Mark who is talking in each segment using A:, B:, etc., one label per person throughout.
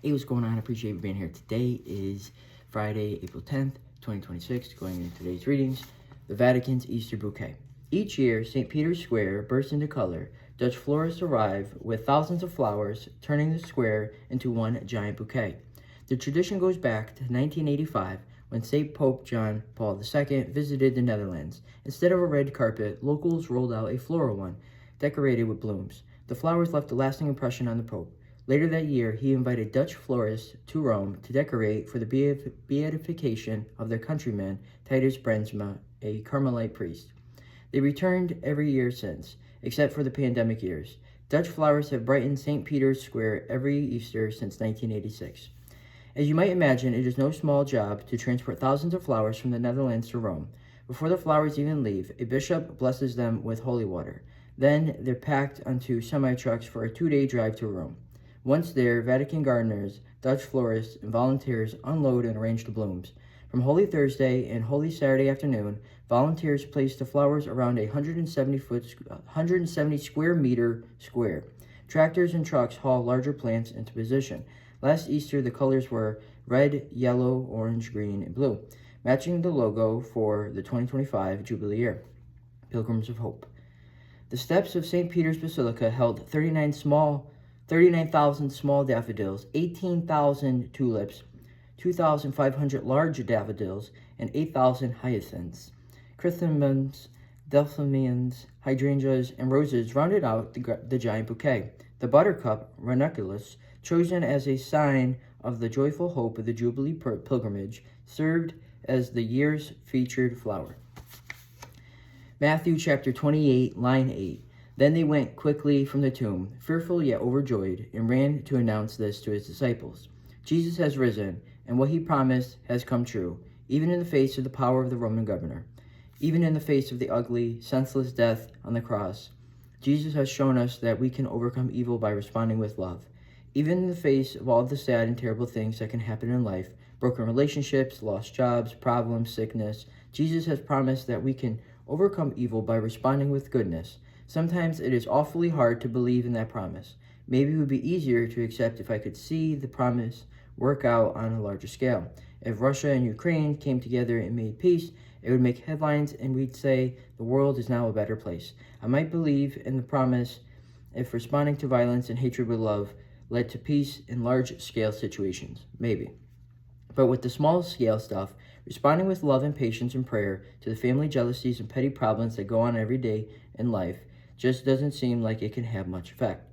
A: Hey, what's going on? I appreciate you being here. Today is Friday, April 10th, 2026. Going into today's readings, the Vatican's Easter bouquet. Each year, St. Peter's Square bursts into color. Dutch florists arrive with thousands of flowers, turning the square into one giant bouquet. The tradition goes back to 1985 when St. Pope John Paul II visited the Netherlands. Instead of a red carpet, locals rolled out a floral one, decorated with blooms. The flowers left a lasting impression on the Pope. Later that year, he invited Dutch florists to Rome to decorate for the beatification of their countryman, Titus Brandsma, a Carmelite priest. They returned every year since, except for the pandemic years. Dutch flowers have brightened St. Peter's Square every Easter since 1986. As you might imagine, it is no small job to transport thousands of flowers from the Netherlands to Rome. Before the flowers even leave, a bishop blesses them with holy water. Then they're packed onto semi-trucks for a 2-day drive to Rome. Once there, Vatican gardeners, Dutch florists, and volunteers unload and arrange the blooms. From Holy Thursday and Holy Saturday afternoon, volunteers place the flowers around a 170 square meter square. Tractors and trucks haul larger plants into position. Last Easter, the colors were red, yellow, orange, green, and blue, matching the logo for the 2025 Jubilee year, Pilgrims of Hope. The steps of St. Peter's Basilica held 39,000 small daffodils, 18,000 tulips, 2,500 large daffodils, and 8,000 hyacinths. Chrysanthemums, delphiniums, hydrangeas, and roses rounded out the giant bouquet. The buttercup, ranunculus, chosen as a sign of the joyful hope of the Jubilee pilgrimage, served as the year's featured flower. Matthew chapter 28, line 8. Then they went quickly from the tomb, fearful yet overjoyed, and ran to announce this to his disciples. Jesus has risen, and what he promised has come true, even in the face of the power of the Roman governor. Even in the face of the ugly, senseless death on the cross, Jesus has shown us that we can overcome evil by responding with love. Even in the face of all the sad and terrible things that can happen in life, broken relationships, lost jobs, problems, sickness, Jesus has promised that we can overcome evil by responding with goodness. Sometimes it is awfully hard to believe in that promise. Maybe it would be easier to accept if I could see the promise work out on a larger scale. If Russia and Ukraine came together and made peace, it would make headlines and we'd say the world is now a better place. I might believe in the promise if responding to violence and hatred with love led to peace in large-scale situations. Maybe. But with the small-scale stuff, responding with love and patience and prayer to the family jealousies and petty problems that go on every day in life just doesn't seem like it can have much effect.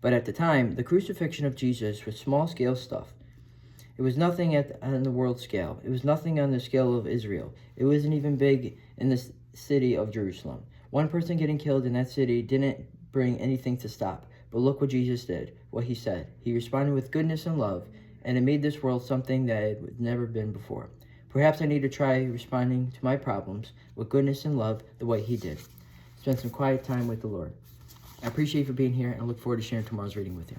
A: But at the time, the crucifixion of Jesus was small-scale stuff. It was nothing on the world scale. It was nothing on the scale of Israel. It wasn't even big in the city of Jerusalem. One person getting killed in that city didn't bring anything to stop. But look what Jesus did, what he said. He responded with goodness and love, and it made this world something that it had never been before. Perhaps I need to try responding to my problems with goodness and love the way he did. Spend some quiet time with the Lord. I appreciate you for being here, and I look forward to sharing tomorrow's reading with you.